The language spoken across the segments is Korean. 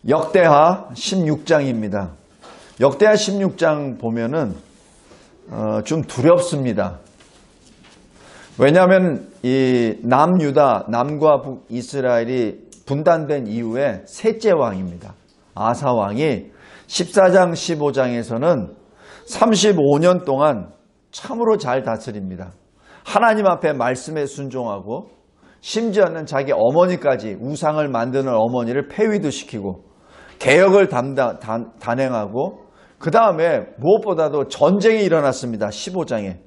역대하 16장입니다. 역대하 16장 보면은 좀 두렵습니다. 왜냐하면 이 남유다, 남과 북이스라엘이 분단된 이후에 셋째 왕입니다. 아사 왕이 14장, 15장에서는 35년 동안 참으로 잘 다스립니다. 하나님 앞에 말씀에 순종하고 심지어는 자기 어머니까지 우상을 만드는 어머니를 폐위도 시키고 개혁을 단행하고 그 다음에 무엇보다도 전쟁이 일어났습니다. 15장에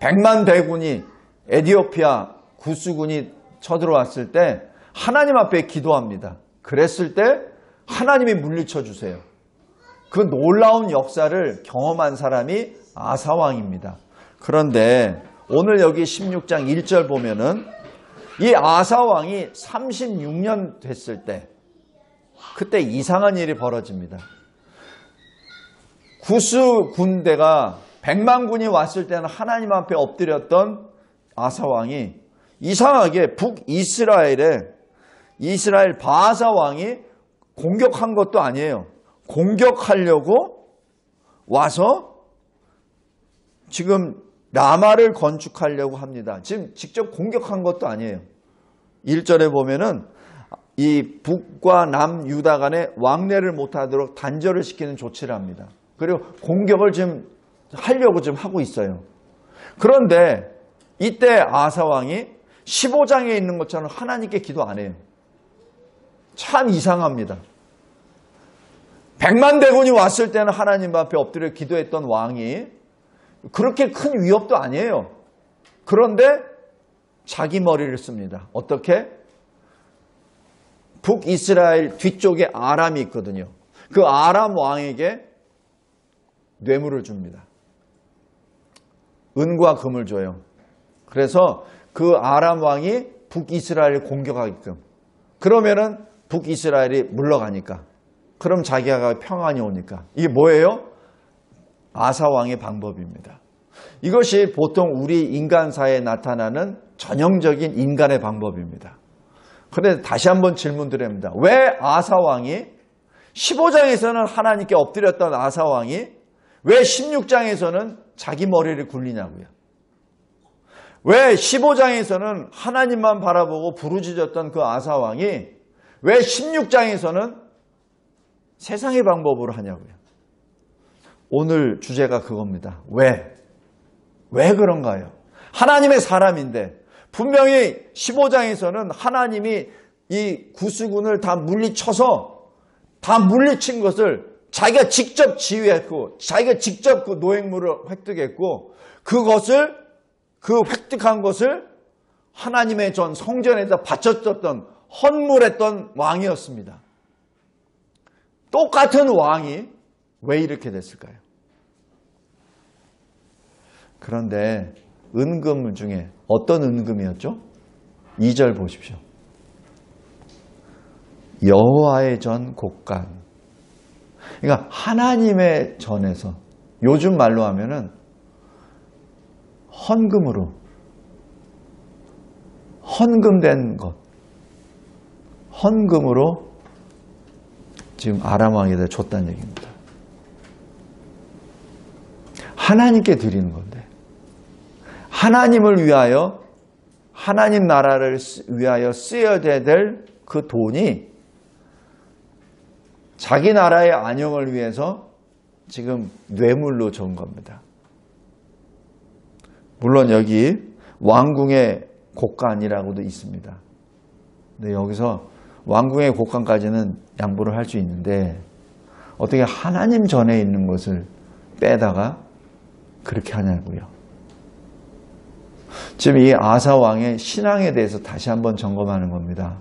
100만 대군이 에디오피아 구스군이 쳐들어왔을 때 하나님 앞에 기도합니다. 그랬을 때 하나님이 물리쳐 주세요. 그 놀라운 역사를 경험한 사람이 아사왕입니다. 그런데 오늘 여기 16장 1절 보면은 이 아사왕이 36년 됐을 때 그때 이상한 일이 벌어집니다. 구스 군대가 100만 군이 왔을 때는 하나님 앞에 엎드렸던 아사왕이 이상하게 북이스라엘 바하사 왕이 공격한 것도 아니에요. 공격하려고 와서 지금 라마를 건축하려고 합니다. 지금 직접 공격한 것도 아니에요. 1절에 보면은 이 북과 남유다 간에 왕래를 못하도록 단절을 시키는 조치를 합니다. 그리고 공격을 지금 하려고 지금 하고 있어요. 그런데 이때 아사왕이 15장에 있는 것처럼 하나님께 기도 안 해요. 참 이상합니다. 100만 대군이 왔을 때는 하나님 앞에 엎드려 기도했던 왕이 그렇게 큰 위협도 아니에요. 그런데 자기 머리를 씁니다. 어떻게? 북이스라엘 뒤쪽에 아람이 있거든요. 그 아람 왕에게 뇌물을 줍니다. 은과 금을 줘요. 그래서 그 아람 왕이 북이스라엘을 공격하게끔. 그러면은 북이스라엘이 물러가니까. 그럼 자기가 평안이 오니까. 이게 뭐예요? 아사 왕의 방법입니다. 이것이 보통 우리 인간사에 나타나는 전형적인 인간의 방법입니다. 그런데 다시 한번 질문 드립니다. 왜 아사 왕이 15장에서는 하나님께 엎드렸던 아사 왕이 왜 16장에서는 자기 머리를 굴리냐고요. 왜 15장에서는 하나님만 바라보고 부르짖었던 그 아사 왕이 왜 16장에서는 세상의 방법으로 하냐고요. 오늘 주제가 그겁니다. 왜 그런가요? 하나님의 사람인데 분명히 15장에서는 하나님이 이 구스군을 다 물리쳐서 다 물리친 것을 자기가 직접 지휘했고 자기가 직접 그 노획물을 획득했고 그 획득한 것을 하나님의 전 성전에다 바쳤었던 헌물했던 왕이었습니다. 똑같은 왕이 왜 이렇게 됐을까요? 그런데 은금 중에 어떤 은금이었죠? 2절 보십시오. 여호와의 전 곳간. 그러니까 하나님의 전에서 요즘 말로 하면은 헌금된 것. 헌금으로 지금 아람 왕에다 줬다는 얘기입니다. 하나님께 드리는 건데 하나님을 위하여 하나님 나라를 위하여 쓰여야 될 그 돈이 자기 나라의 안영을 위해서 지금 뇌물로 준 겁니다. 물론 여기 왕궁의 곡간이라고도 있습니다. 근데 여기서 왕궁의 곡간까지는 양보를 할 수 있는데 어떻게 하나님 전에 있는 것을 빼다가 그렇게 하냐고요. 지금 이 아사 왕의 신앙에 대해서 다시 한번 점검하는 겁니다.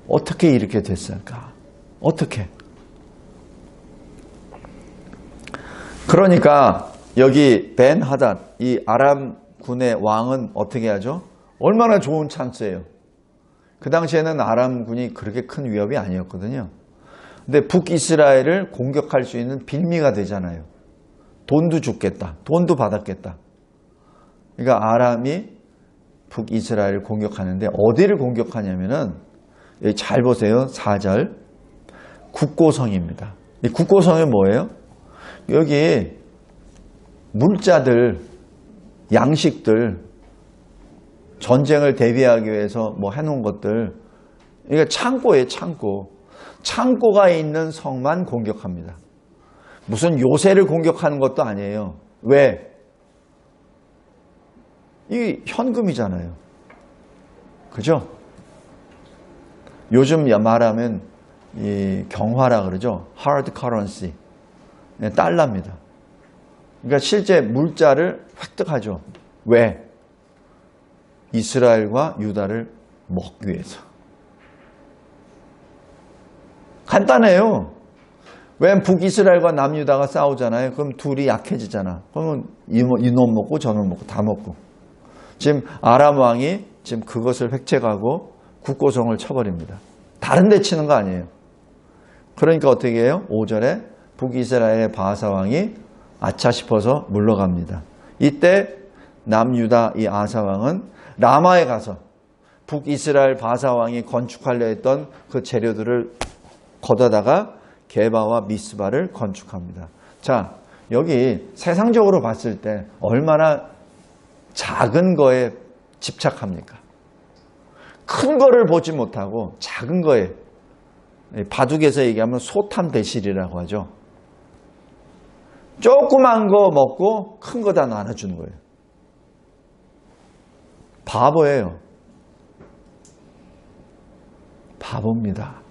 어떻게 이렇게 됐을까? 어떻게? 그러니까 여기 벤 하닷 이 아람 군의 왕은 어떻게 하죠? 얼마나 좋은 찬스예요. 그 당시에는 아람군이 그렇게 큰 위협이 아니었거든요. 근데 북이스라엘을 공격할 수 있는 빌미가 되잖아요. 돈도 주겠다. 돈도 받았겠다. 그러니까 아람이 북이스라엘을 공격하는데 어디를 공격하냐면은 여기 잘 보세요. 4절. 국고성입니다. 이 국고성이 뭐예요? 여기 물자들, 양식들, 전쟁을 대비하기 위해서 뭐 해놓은 것들, 이게 창고예요, 창고. 창고가 있는 성만 공격합니다. 무슨 요새를 공격하는 것도 아니에요. 왜? 이 현금이잖아요. 그죠? 요즘 말하면 이 경화라 그러죠. hard currency. 달러입니다. 그러니까 실제 물자를 획득하죠. 왜? 이스라엘과 유다를 먹기 위해서. 간단해요. 왜 북이스라엘과 남유다가 싸우잖아요. 그럼 둘이 약해지잖아. 그러면 이놈 먹고 저놈 먹고 다 먹고. 지금 아람 왕이 지금 그것을 획책하고 국고성을 쳐버립니다. 다른 데 치는 거 아니에요. 그러니까 어떻게 해요? 5절에 북이스라엘의 바하사 왕이 아차 싶어서 물러갑니다. 이때 남유다 이 아사 왕은 라마에 가서 북이스라엘 바하사 왕이 건축하려 했던 그 재료들을 걷어다가 게바와 미스바를 건축합니다. 자, 여기 세상적으로 봤을 때 얼마나 작은 거에 집착합니까? 큰 거를 보지 못하고 작은 거에, 바둑에서 얘기하면 소탐대실이라고 하죠. 조그만 거 먹고 큰 거 다 나눠주는 거예요. 바보예요. 바보입니다.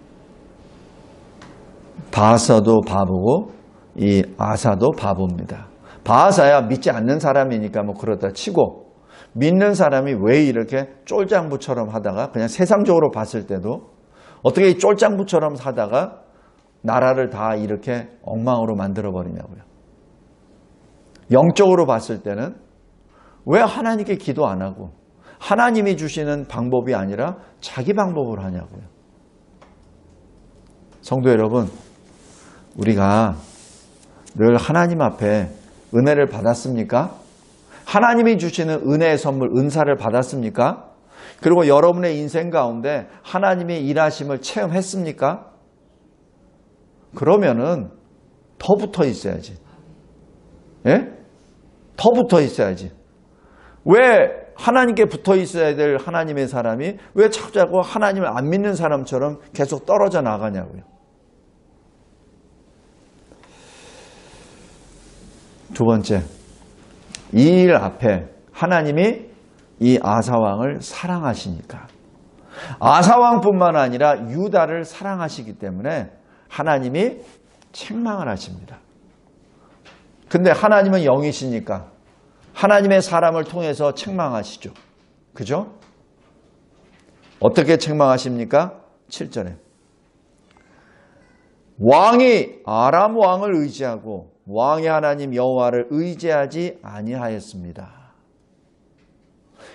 바하사도 바보고 이 아사도 바보입니다. 바하사야 믿지 않는 사람이니까 뭐 그러다 치고, 믿는 사람이 왜 이렇게 쫄장부처럼 하다가, 그냥 세상적으로 봤을 때도 어떻게 이 쫄장부처럼 사다가 나라를 다 이렇게 엉망으로 만들어 버리냐고요. 영적으로 봤을 때는 왜 하나님께 기도 안 하고 하나님이 주시는 방법이 아니라 자기 방법으로 하냐고요. 성도 여러분, 우리가 늘 하나님 앞에 은혜를 받았습니까? 하나님이 주시는 은혜의 선물, 은사를 받았습니까? 그리고 여러분의 인생 가운데 하나님의 일하심을 체험했습니까? 그러면은 더 붙어 있어야지. 예? 더 붙어 있어야지. 왜 하나님께 붙어 있어야 될 하나님의 사람이 왜 자꾸 하나님을 안 믿는 사람처럼 계속 떨어져 나가냐고요. 두 번째, 이 일 앞에 하나님이 이 아사왕을 사랑하시니까, 아사왕뿐만 아니라 유다를 사랑하시기 때문에 하나님이 책망을 하십니다. 근데 하나님은 영이시니까 하나님의 사람을 통해서 책망하시죠. 그죠? 어떻게 책망하십니까? 7절에 왕이 아람 왕을 의지하고 왕의 하나님 여호와를 의지하지 아니하였습니다.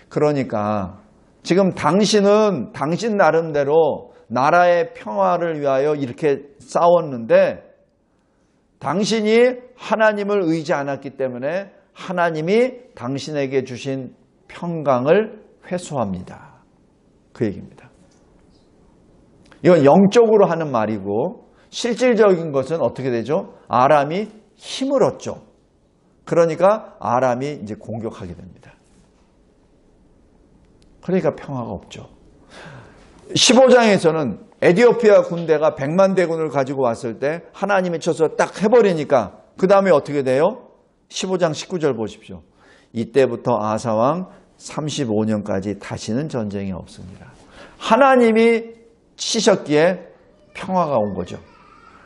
그러니까 지금 당신은 당신 나름대로 나라의 평화를 위하여 이렇게 싸웠는데 당신이 하나님을 의지 않았기 때문에 하나님이 당신에게 주신 평강을 회수합니다. 그 얘기입니다. 이건 영적으로 하는 말이고 실질적인 것은 어떻게 되죠? 아람이 힘을 얻죠. 그러니까 아람이 이제 공격하게 됩니다. 그러니까 평화가 없죠. 15장에서는 에디오피아 군대가 100만 대군을 가지고 왔을 때 하나님이 쳐서 딱 해버리니까 그 다음에 어떻게 돼요? 15장 19절 보십시오. 이때부터 아사왕 35년까지 다시는 전쟁이 없습니다. 하나님이 치셨기에 평화가 온 거죠.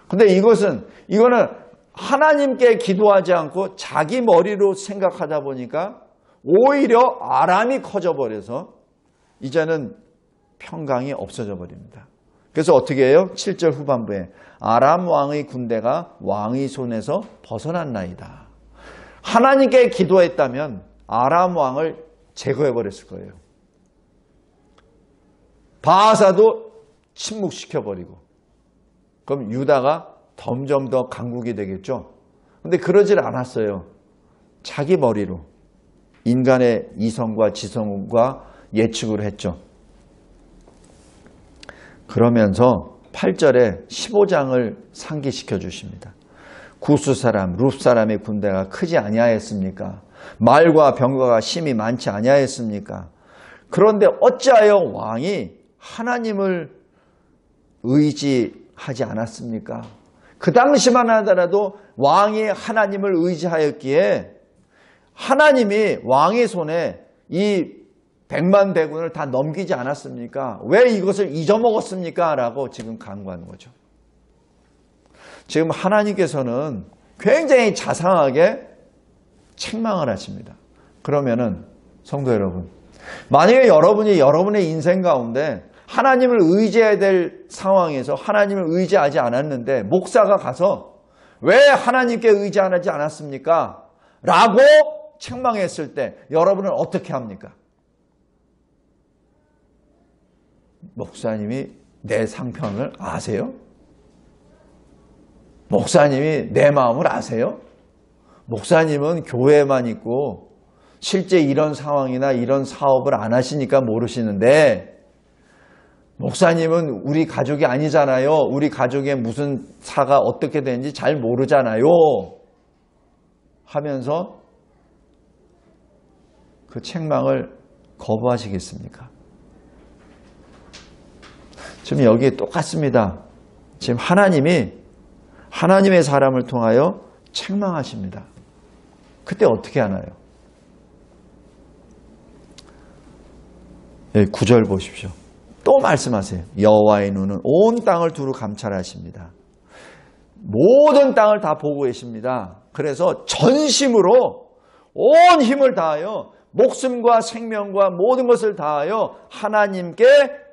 근데 이거는 하나님께 기도하지 않고 자기 머리로 생각하다 보니까 오히려 아람이 커져버려서 이제는 평강이 없어져 버립니다. 그래서 어떻게 해요? 7절 후반부에 아람 왕의 군대가 왕의 손에서 벗어났나이다. 하나님께 기도했다면 아람 왕을 제거해버렸을 거예요. 바하사도 침묵시켜버리고 그럼 유다가 점점 더 강국이 되겠죠. 근데 그러질 않았어요. 자기 머리로 인간의 이성과 지성과 예측을 했죠. 그러면서 8절에 15장을 상기시켜 주십니다. 구스 사람, 룹 사람의 군대가 크지 아니하였습니까? 말과 병거가 심히 많지 아니하였습니까? 그런데 어찌하여 왕이 하나님을 의지하지 않았습니까? 그 당시만 하더라도 왕이 하나님을 의지하였기에 하나님이 왕의 손에 이 100만 대군을 다 넘기지 않았습니까? 왜 이것을 잊어먹었습니까? 라고 지금 간구하는 거죠. 지금 하나님께서는 굉장히 자상하게 책망을 하십니다. 그러면은 성도 여러분, 만약에 여러분이 여러분의 인생 가운데 하나님을 의지해야 될 상황에서 하나님을 의지하지 않았는데 목사가 가서 왜 하나님께 의지하지 않았습니까? 라고 책망했을 때 여러분은 어떻게 합니까? 목사님이 내 상편을 아세요? 목사님이 내 마음을 아세요? 목사님은 교회만 있고 실제 이런 상황이나 이런 사업을 안 하시니까 모르시는데 목사님은 우리 가족이 아니잖아요. 우리 가족의 무슨 사가 어떻게 되는지 잘 모르잖아요. 하면서 그 책망을 거부하시겠습니까? 지금 여기에 똑같습니다. 지금 하나님이 하나님의 사람을 통하여 책망하십니다. 그때 어떻게 하나요? 9절 보십시오. 또 말씀하세요. 여호와의 눈은 온 땅을 두루 감찰하십니다. 모든 땅을 다 보고 계십니다. 그래서 전심으로 온 힘을 다하여 목숨과 생명과 모든 것을 다하여 하나님께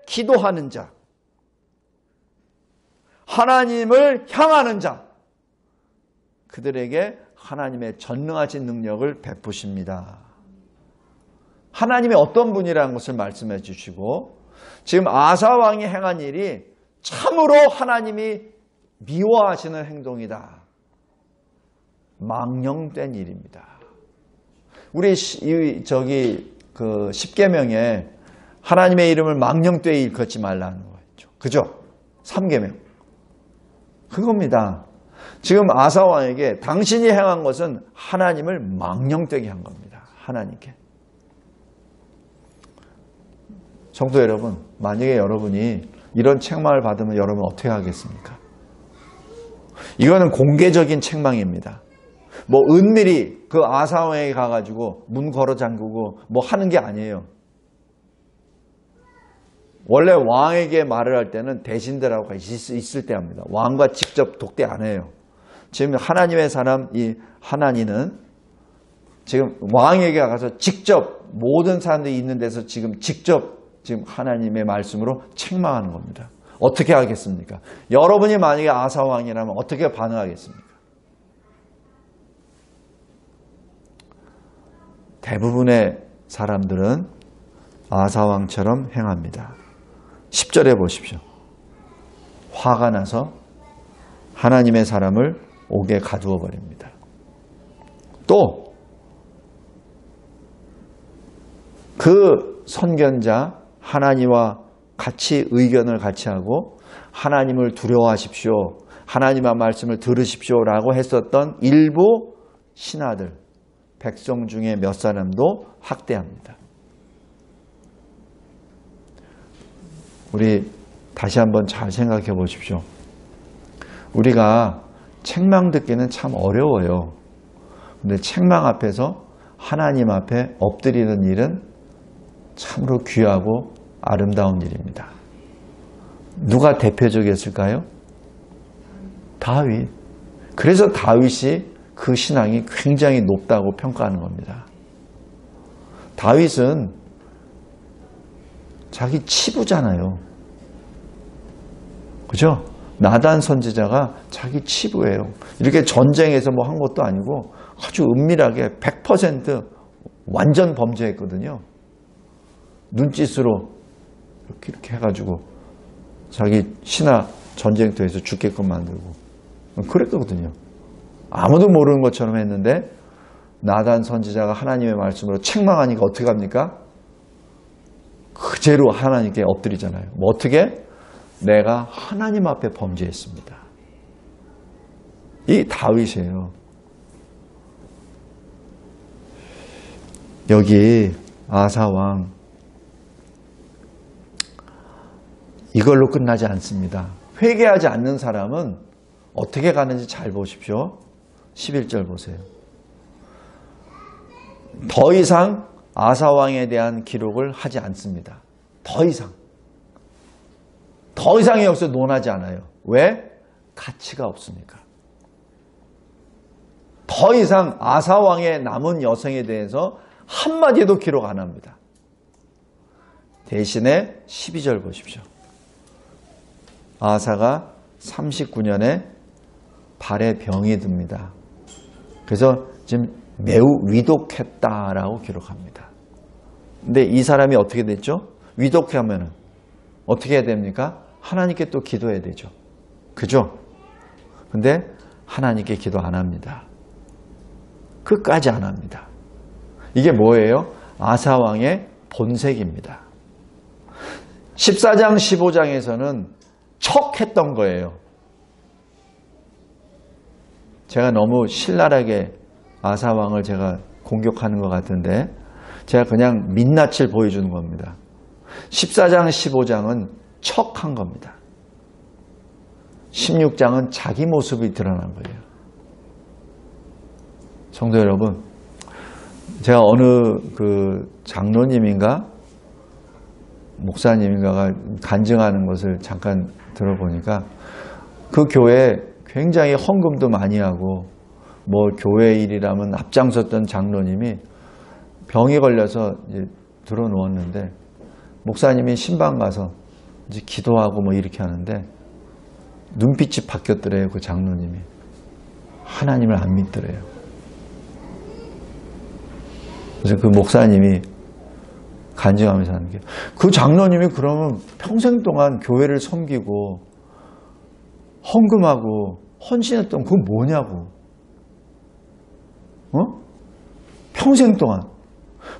기도하는 자, 하나님을 향하는 자, 그들에게 하나님의 전능하신 능력을 베푸십니다. 하나님이 어떤 분이라는 것을 말씀해 주시고 지금 아사 왕이 행한 일이 참으로 하나님이 미워하시는 행동이다. 망령된 일입니다. 우리 그 십계명에 하나님의 이름을 망령되이 일컫지 말라는 거죠. 그죠? 3계명. 그겁니다. 지금 아사 왕에게 당신이 행한 것은 하나님을 망령되게 한 겁니다. 하나님께. 성도 여러분, 만약에 여러분이 이런 책망을 받으면 여러분 어떻게 하겠습니까? 이거는 공개적인 책망입니다. 뭐 은밀히 그 아사 왕에게 가가지고 문 걸어 잠그고 뭐 하는 게 아니에요. 원래 왕에게 말을 할 때는 대신들하고 있을 때 합니다. 왕과 직접 독대 안 해요. 지금 하나님의 사람 이 하나니는 지금 왕에게 가서 직접 모든 사람들이 있는 데서 지금 하나님의 말씀으로 책망하는 겁니다. 어떻게 하겠습니까? 여러분이 만약에 아사 왕이라면 어떻게 반응하겠습니까? 대부분의 사람들은 아사 왕처럼 행합니다. 10절에 보십시오. 화가 나서 하나님의 사람을 옥에 가두어 버립니다. 또 그 선견자 하나님과 같이 의견을 같이 하고 하나님을 두려워하십시오. 하나님의 말씀을 들으십시오라고 했었던 일부 신하들, 백성 중에 몇 사람도 학대합니다. 우리 다시 한번 잘 생각해 보십시오. 우리가 책망 듣기는 참 어려워요. 근데 책망 앞에서 하나님 앞에 엎드리는 일은 참으로 귀하고 아름다운 일입니다. 누가 대표적이었을까요? 다윗. 그래서 다윗이 그 신앙이 굉장히 높다고 평가하는 겁니다. 다윗은 자기 치부잖아요. 그죠? 나단 선지자가 자기 치부예요. 이렇게 전쟁에서 뭐 한 것도 아니고 아주 은밀하게 100% 완전 범죄했거든요. 눈짓으로 이렇게 해가지고 자기 신하 전쟁터에서 죽게끔 만들고 그랬거든요. 아무도 모르는 것처럼 했는데 나단 선지자가 하나님의 말씀으로 책망하니까 어떻게 합니까? 그대로 하나님께 엎드리잖아요. 뭐 어떻게? 내가 하나님 앞에 범죄했습니다. 이 다윗이에요. 여기 아사왕 이걸로 끝나지 않습니다. 회개하지 않는 사람은 어떻게 가는지 잘 보십시오. 11절 보세요. 더 이상 아사왕에 대한 기록을 하지 않습니다. 더 이상 여기서 논하지 않아요. 왜? 가치가 없으니까. 더 이상 아사왕의 남은 여성에 대해서 한마디도 기록 안 합니다. 대신에 12절 보십시오. 아사가 39년에 발에 병이 듭니다. 그래서 지금 매우 위독했다라고 기록합니다. 근데 이 사람이 어떻게 됐죠? 위독하면은 어떻게 해야 됩니까? 하나님께 또 기도해야 되죠. 그죠? 근데 하나님께 기도 안 합니다. 끝까지 안 합니다. 이게 뭐예요? 아사왕의 본색입니다. 14장, 15장에서는 척했던 거예요. 제가 너무 신랄하게 아사왕을 제가 공격하는 것 같은데 제가 그냥 민낯을 보여주는 겁니다. 14장, 15장은 척한 겁니다. 16장은 자기 모습이 드러난 거예요. 성도 여러분, 제가 어느 장로님인가 목사님인가가 간증하는 것을 잠깐 들어보니까 그 교회에 굉장히 헌금도 많이 하고 뭐 교회 일이라면 앞장섰던 장로님이 병이 걸려서 이제 들어누웠는데 목사님이 신방 가서 이제 기도하고 뭐 이렇게 하는데 눈빛이 바뀌었더래요. 그 장로님이 하나님을 안 믿더래요. 그래서 그 목사님이 간증하면서 하는 게 그 장로님이 그러면 평생 동안 교회를 섬기고 헌금하고 헌신했던 그건 뭐냐고.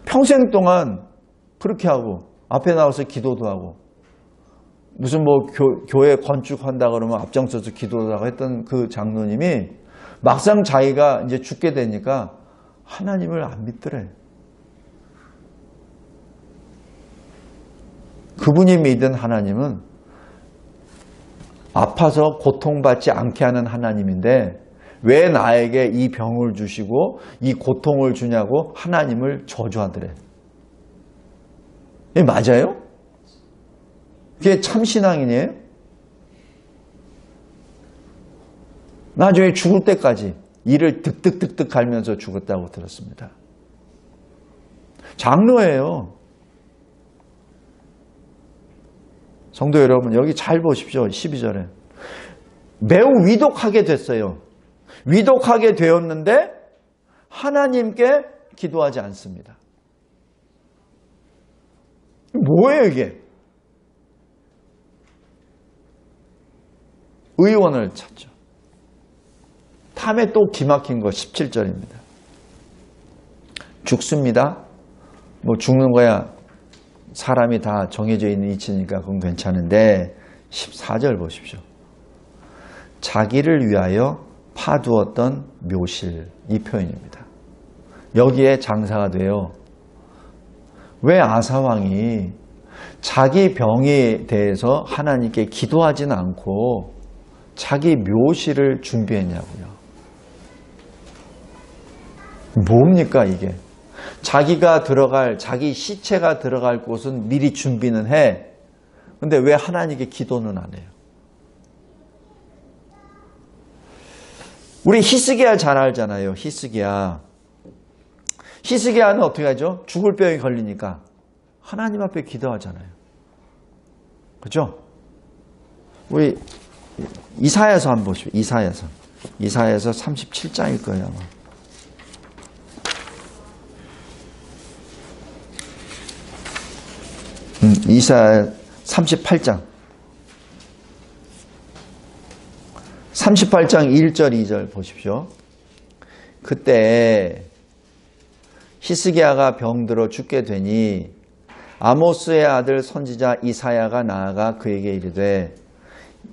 평생 동안 그렇게 하고 앞에 나와서 기도도 하고 무슨 뭐 교회 건축한다 그러면 앞장서서 기도도 하고 했던 그 장로님이 막상 자기가 이제 죽게 되니까 하나님을 안 믿더래. 그분이 믿은 하나님은 아파서 고통받지 않게 하는 하나님인데 왜 나에게 이 병을 주시고 이 고통을 주냐고 하나님을 저주하더래. 이게 맞아요? 그게 참신앙이에요? 나중에 죽을 때까지 이를 득득득득 갈면서 죽었다고 들었습니다. 장로예요. 성도 여러분, 여기 잘 보십시오. 12절에. 매우 위독하게 됐어요. 위독하게 되었는데 하나님께 기도하지 않습니다. 뭐예요 이게? 의원을 찾죠. 다음에 또 기막힌 거 17절입니다. 죽습니다. 뭐 죽는 거야 사람이 다 정해져 있는 이치니까 그건 괜찮은데 14절 보십시오. 자기를 위하여 파두었던 묘실, 이 표현입니다. 여기에 장사가 돼요. 왜 아사왕이 자기 병에 대해서 하나님께 기도하지는 않고 자기 묘실을 준비했냐고요. 뭡니까 이게? 자기가 들어갈, 자기 시체가 들어갈 곳은 미리 준비는 해. 근데 왜 하나님께 기도는 안 해요? 우리 히스기야 잘 알잖아요. 히스기야는 어떻게 하죠? 죽을 병이 걸리니까 하나님 앞에 기도하잖아요. 그렇죠? 우리 이사야서 한번 보십시오. 이사야서 37장일 거예요 아마. 이사야 38장 1절 2절 보십시오. 그때 히스기야가 병들어 죽게 되니 아모스의 아들 선지자 이사야가 나아가 그에게 이르되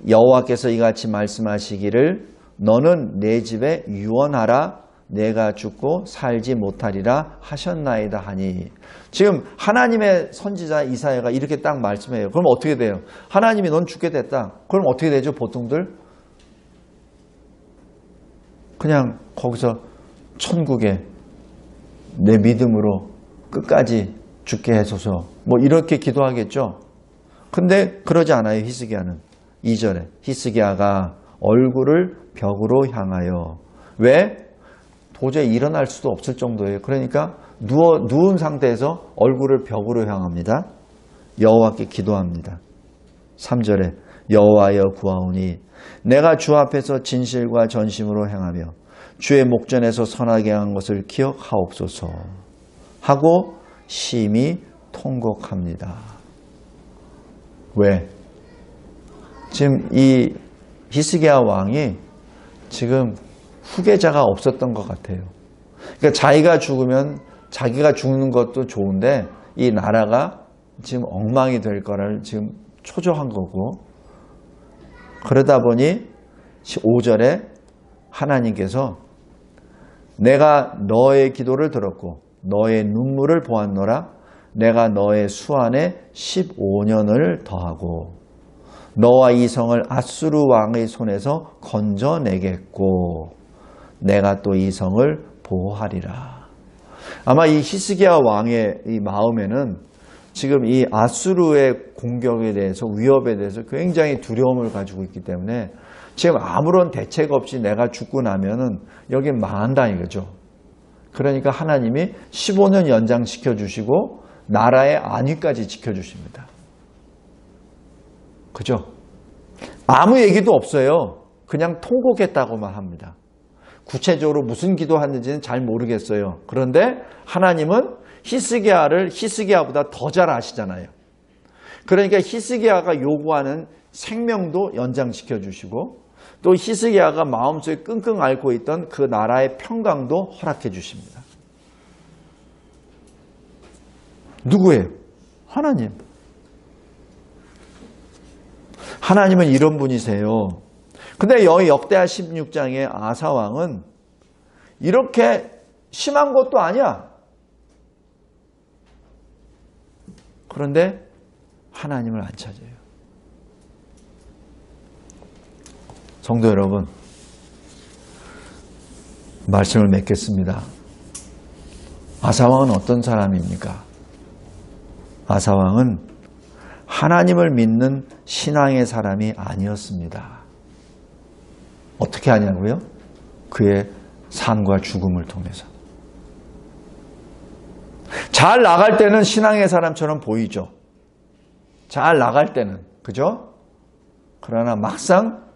여호와께서 이같이 말씀하시기를 너는 내 집에 유언하라 내가 죽고 살지 못하리라 하셨나이다 하니. 지금 하나님의 선지자 이사야가 이렇게 딱 말씀해요. 그럼 어떻게 돼요? 하나님이 넌 죽게 됐다. 그럼 어떻게 되죠? 보통들 그냥 거기서 천국에 내 믿음으로 끝까지 죽게 해소서 뭐 이렇게 기도하겠죠. 근데 그러지 않아요. 히스기야는 2절에 히스기야가 얼굴을 벽으로 향하여. 왜? 도저히 일어날 수도 없을 정도예요. 그러니까 누운 상태에서 얼굴을 벽으로 향합니다. 여호와께 기도합니다. 3절에 여호와여 구하오니 내가 주 앞에서 진실과 전심으로 행하며 주의 목전에서 선하게 한 것을 기억하옵소서 하고 심히 통곡합니다. 왜? 지금 이 히스기야 왕이 지금 후계자가 없었던 것 같아요. 그러니까 자기가 죽으면 자기가 죽는 것도 좋은데 이 나라가 지금 엉망이 될 거를 지금 초조한 거고, 그러다 보니 5절에 하나님께서 내가 너의 기도를 들었고 너의 눈물을 보았노라. 내가 너의 수완에 15년을 더하고 너와 이 성을 아수르 왕의 손에서 건져내겠고 내가 또 이 성을 보호하리라. 아마 이 히스기야 왕의 이 마음에는 지금 이 아수르의 공격에 대해서, 위협에 대해서 굉장히 두려움을 가지고 있기 때문에 지금 아무런 대책 없이 내가 죽고 나면은 여기 망한다 이거죠. 그러니까 하나님이 15년 연장시켜 주시고 나라의 안위까지 지켜주십니다. 그죠? 아무 얘기도 없어요. 그냥 통곡했다고만 합니다. 구체적으로 무슨 기도하는지는 잘 모르겠어요. 그런데 하나님은 히스기야를 히스기야보다 더 잘 아시잖아요. 그러니까 히스기야가 요구하는 생명도 연장시켜 주시고 또 히스기야가 마음속에 끙끙 앓고 있던 그 나라의 평강도 허락해 주십니다. 누구예요? 하나님. 하나님은 이런 분이세요. 근데 여기 역대하 16장의 아사왕은 이렇게 심한 것도 아니야. 그런데 하나님을 안 찾아요. 성도 여러분, 말씀을 맺겠습니다. 아사왕은 어떤 사람입니까? 아사왕은 하나님을 믿는 신앙의 사람이 아니었습니다. 어떻게 하냐고요? 그의 삶과 죽음을 통해서. 잘 나갈 때는 신앙의 사람처럼 보이죠. 잘 나갈 때는. 그죠? 그러나 막상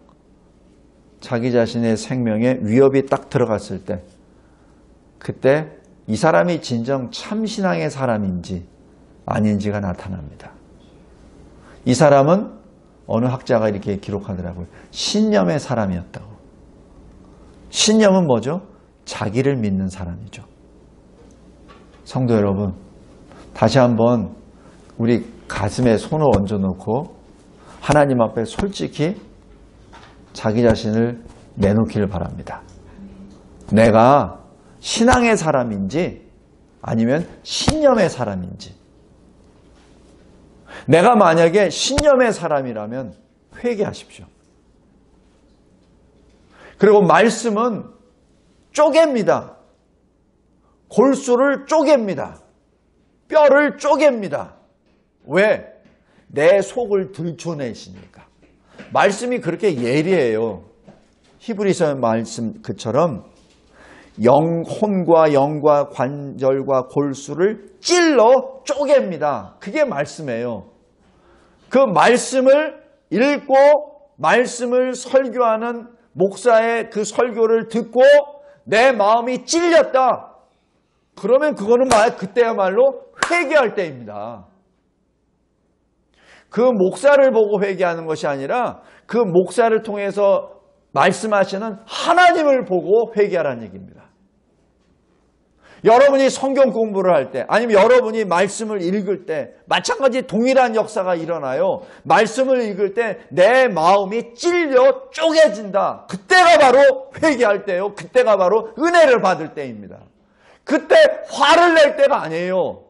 자기 자신의 생명에 위협이 딱 들어갔을 때, 그때 이 사람이 진정 참신앙의 사람인지 아닌지가 나타납니다. 이 사람은 어느 학자가 이렇게 기록하더라고요. 신념의 사람이었다고. 신념은 뭐죠? 자기를 믿는 사람이죠. 성도 여러분, 다시 한번 우리 가슴에 손을 얹어놓고 하나님 앞에 솔직히 자기 자신을 내놓기를 바랍니다. 내가 신앙의 사람인지 아니면 신념의 사람인지. 내가 만약에 신념의 사람이라면 회개하십시오. 그리고 말씀은 쪼갭니다. 골수를 쪼갭니다. 뼈를 쪼갭니다. 왜? 내 속을 들춰내시니까. 말씀이 그렇게 예리해요. 히브리서 말씀 그처럼 혼과 영과 관절과 골수를 찔러 쪼갭니다. 그게 말씀이에요. 그 말씀을 읽고 말씀을 설교하는 목사의 그 설교를 듣고 내 마음이 찔렸다. 그러면 그거는 그때야말로 회개할 때입니다. 그 목사를 보고 회개하는 것이 아니라 그 목사를 통해서 말씀하시는 하나님을 보고 회개하라는 얘기입니다. 여러분이 성경 공부를 할 때, 아니면 여러분이 말씀을 읽을 때 마찬가지 동일한 역사가 일어나요. 말씀을 읽을 때 내 마음이 찔려 쪼개진다. 그때가 바로 회개할 때요. 그때가 바로 은혜를 받을 때입니다. 그때 화를 낼 때가 아니에요.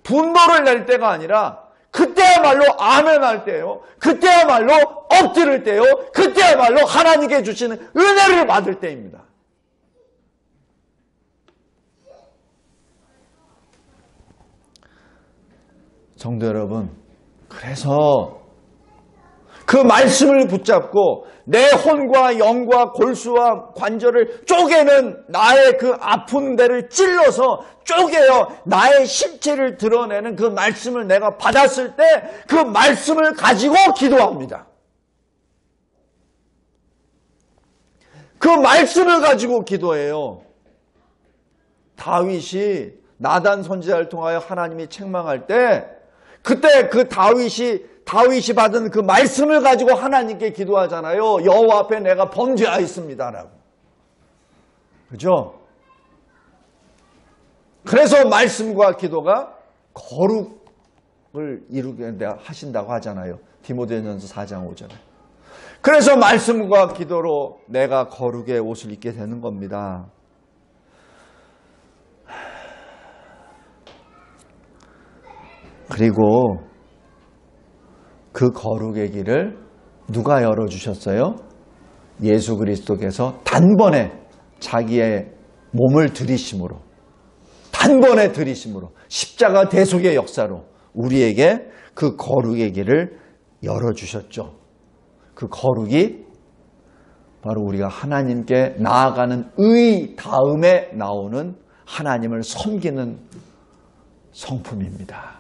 분노를 낼 때가 아니라 그때야말로 아멘할 때요. 그때야말로 엎드릴 때요. 그때야말로 하나님께 주시는 은혜를 받을 때입니다. 성도 여러분, 그래서 그 말씀을 붙잡고 내 혼과 영과 골수와 관절을 쪼개는 나의 그 아픈 데를 찔러서 쪼개어 나의 신체를 드러내는 그 말씀을 내가 받았을 때 그 말씀을 가지고 기도합니다. 그 말씀을 가지고 기도해요. 다윗이 나단 선지자를 통하여 하나님이 책망할 때 그때 그 다윗이 받은 그 말씀을 가지고 하나님께 기도하잖아요. 여호와 앞에 내가 범죄하였습니다라고. 그죠? 그래서 말씀과 기도가 거룩을 이루게 하신다고 하잖아요. 디모데전서 4장 5절에. 그래서 말씀과 기도로 내가 거룩의 옷을 입게 되는 겁니다. 그리고 그 거룩의 길을 누가 열어주셨어요? 예수 그리스도께서 단번에 자기의 몸을 들이심으로, 단번에 들이심으로, 십자가 대속의 역사로 우리에게 그 거룩의 길을 열어주셨죠. 그 거룩이 바로 우리가 하나님께 나아가는 의 다음에 나오는 하나님을 섬기는 성품입니다.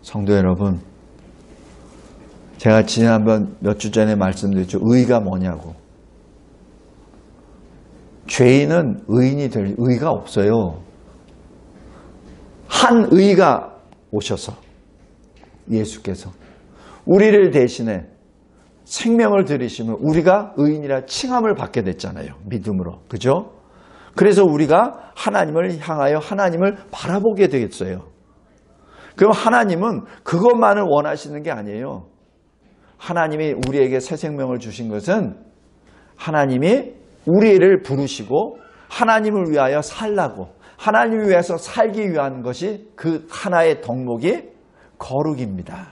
성도 여러분, 제가 지난번 몇 주 전에 말씀드렸죠. 의가 뭐냐고. 죄인은 의인이 될 의가 없어요. 한 의가 오셔서 예수께서 우리를 대신해 생명을 들이시면 우리가 의인이라 칭함을 받게 됐잖아요. 믿음으로. 그죠? 그래서 우리가 하나님을 향하여 하나님을 바라보게 되겠어요. 그럼 하나님은 그것만을 원하시는 게 아니에요. 하나님이 우리에게 새 생명을 주신 것은 하나님이 우리를 부르시고 하나님을 위하여 살라고, 하나님을 위해서 살기 위한 것이 그 하나의 덕목이 거룩입니다.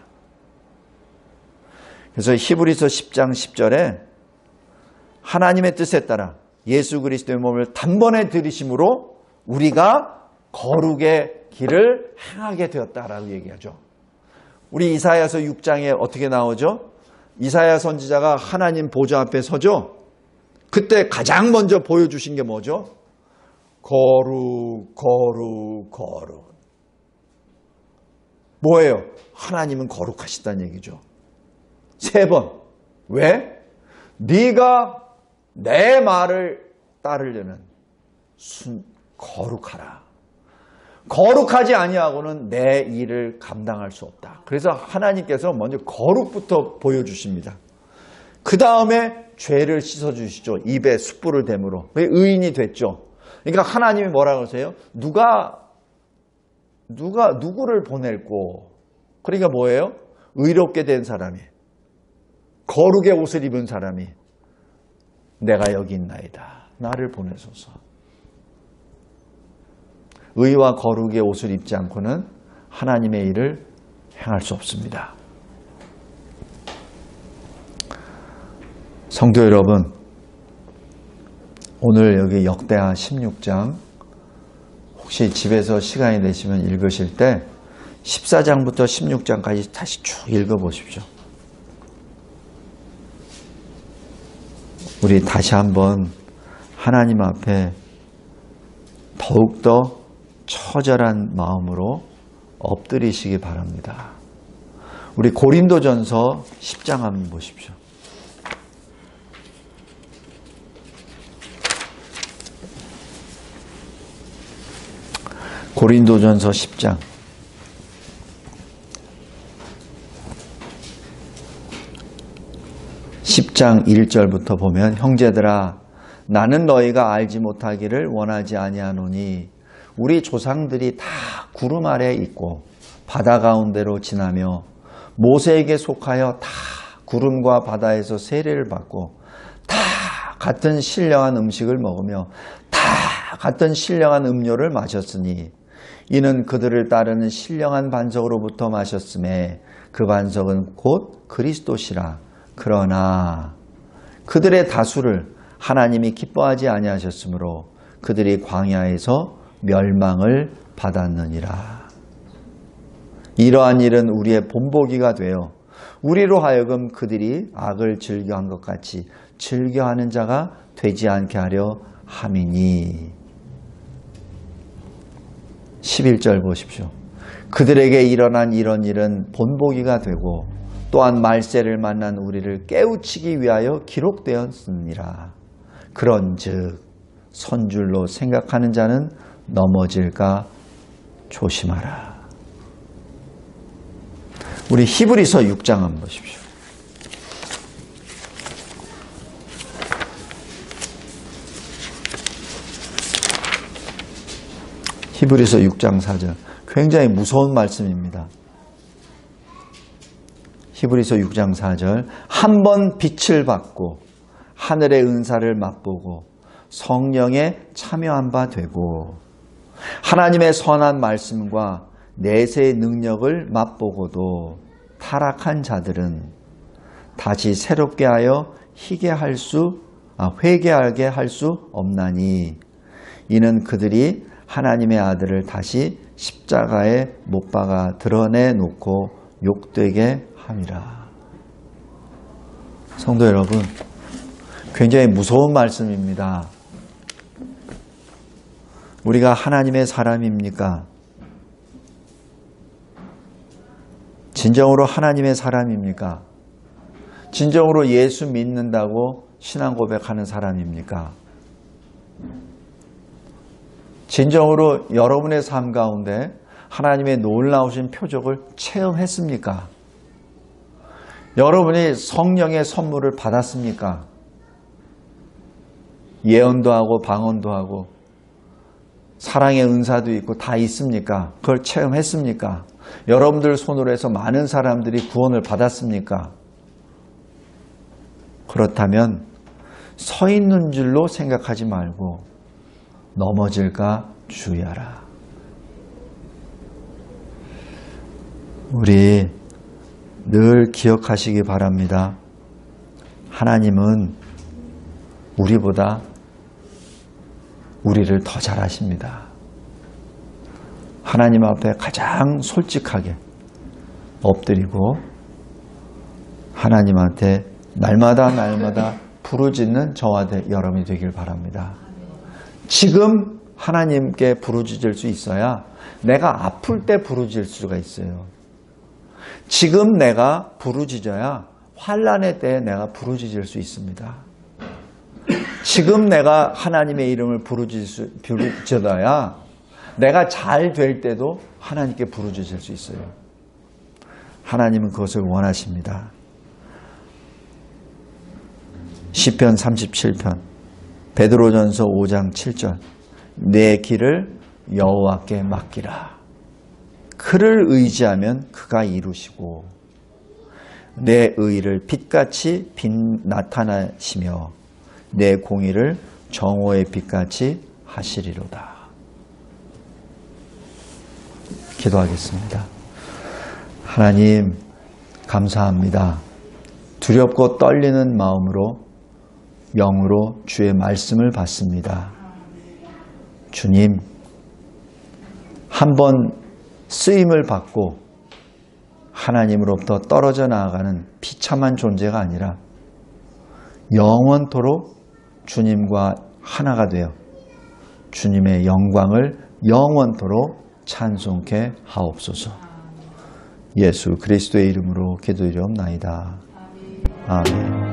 그래서 히브리서 10장 10절에 하나님의 뜻에 따라 예수 그리스도의 몸을 단번에 들이심으로 우리가 거룩의 길을 행하게 되었다라고 얘기하죠. 우리 이사야서 6장에 어떻게 나오죠? 이사야 선지자가 하나님 보좌 앞에 서죠. 그때 가장 먼저 보여주신 게 뭐죠? 거룩, 거룩, 거룩. 뭐예요? 하나님은 거룩하시다는 얘기죠. 3번. 왜? 네가 내 말을 따르려면 거룩하라. 거룩하지 아니하고는 내 일을 감당할 수 없다. 그래서 하나님께서 먼저 거룩부터 보여주십니다. 그 다음에 죄를 씻어주시죠. 입에 숯불을 댐으로. 의인이 됐죠. 그러니까 하나님이 뭐라고 하세요? 누구를 보낼고. 그러니까 뭐예요? 의롭게 된 사람이, 거룩의 옷을 입은 사람이 내가 여기 있나이다. 나를 보내소서. 의와 거룩의 옷을 입지 않고는 하나님의 일을 행할 수 없습니다. 성도 여러분, 오늘 여기 역대하 16장 혹시 집에서 시간이 되시면 읽으실 때 14장부터 16장까지 다시 쭉 읽어보십시오. 우리 다시 한번 하나님 앞에 더욱더 처절한 마음으로 엎드리시기 바랍니다. 우리 고린도전서 10장 한번 보십시오. 고린도전서 10장 10장 1절부터 보면 형제들아 나는 너희가 알지 못하기를 원하지 아니하노니 우리 조상들이 다 구름 아래에 있고 바다 가운데로 지나며 모세에게 속하여 다 구름과 바다에서 세례를 받고 다 같은 신령한 음식을 먹으며 다 같은 신령한 음료를 마셨으니 이는 그들을 따르는 신령한 반석으로부터 마셨음에 그 반석은 곧 그리스도시라. 그러나 그들의 다수를 하나님이 기뻐하지 아니하셨으므로 그들이 광야에서 멸망을 받았느니라. 이러한 일은 우리의 본보기가 되어 우리로 하여금 그들이 악을 즐겨한 것 같이 즐겨하는 자가 되지 않게 하려 함이니. 11절 보십시오. 그들에게 일어난 이런 일은 본보기가 되고 또한 말세를 만난 우리를 깨우치기 위하여 기록되었느니라. 그런즉 선줄로 생각하는 자는 넘어질까 조심하라. 우리 히브리서 6장 한번 보십시오. 히브리서 6장 4절. 굉장히 무서운 말씀입니다. 히브리서 6장 4절. 한 번 빛을 받고 하늘의 은사를 맛보고 성령에 참여한 바 되고 하나님의 선한 말씀과 내세의 능력을 맛보고도 타락한 자들은 다시 새롭게 하여 회개하게 할 수 없나니 이는 그들이 하나님의 아들을 다시 십자가에 못 박아 드러내놓고 욕되게 함이라. 성도 여러분, 굉장히 무서운 말씀입니다. 우리가 하나님의 사람입니까? 진정으로 하나님의 사람입니까? 진정으로 예수 믿는다고 신앙 고백하는 사람입니까? 진정으로 여러분의 삶 가운데 하나님의 놀라우신 표적을 체험했습니까? 여러분이 성령의 선물을 받았습니까? 예언도 하고 방언도 하고 사랑의 은사도 있고 다 있습니까? 그걸 체험했습니까? 여러분들 손으로 해서 많은 사람들이 구원을 받았습니까? 그렇다면 서 있는 줄로 생각하지 말고 넘어질까 주의하라. 우리 늘 기억하시기 바랍니다. 하나님은 우리보다 우리를 더 잘 아십니다. 하나님 앞에 가장 솔직하게 엎드리고 하나님한테 날마다 부르짖는 저와 여러분이 되길 바랍니다. 지금 하나님께 부르짖을 수 있어야 내가 아플 때 부르짖을 수가 있어요. 지금 내가 부르짖어야 환난의 때에 내가 부르짖을 수 있습니다. 지금 내가 하나님의 이름을 부르짖어야 내가 잘 될 때도 하나님께 부르짖을 수 있어요. 하나님은 그것을 원하십니다. 시편 37편 베드로전서 5장 7절 내 길을 여호와께 맡기라. 그를 의지하면 그가 이루시고 내 의를 빛같이 나타나시며 내 공의를 정오의 빛같이 하시리로다. 기도하겠습니다. 하나님 감사합니다. 두렵고 떨리는 마음으로 영으로 주의 말씀을 받습니다. 주님, 한번 쓰임을 받고 하나님으로부터 떨어져 나아가는 비참한 존재가 아니라 영원토록 주님과 하나가 되어 주님의 영광을 영원토록 찬송케 하옵소서. 예수 그리스도의 이름으로 기도드리옵나이다. 아멘.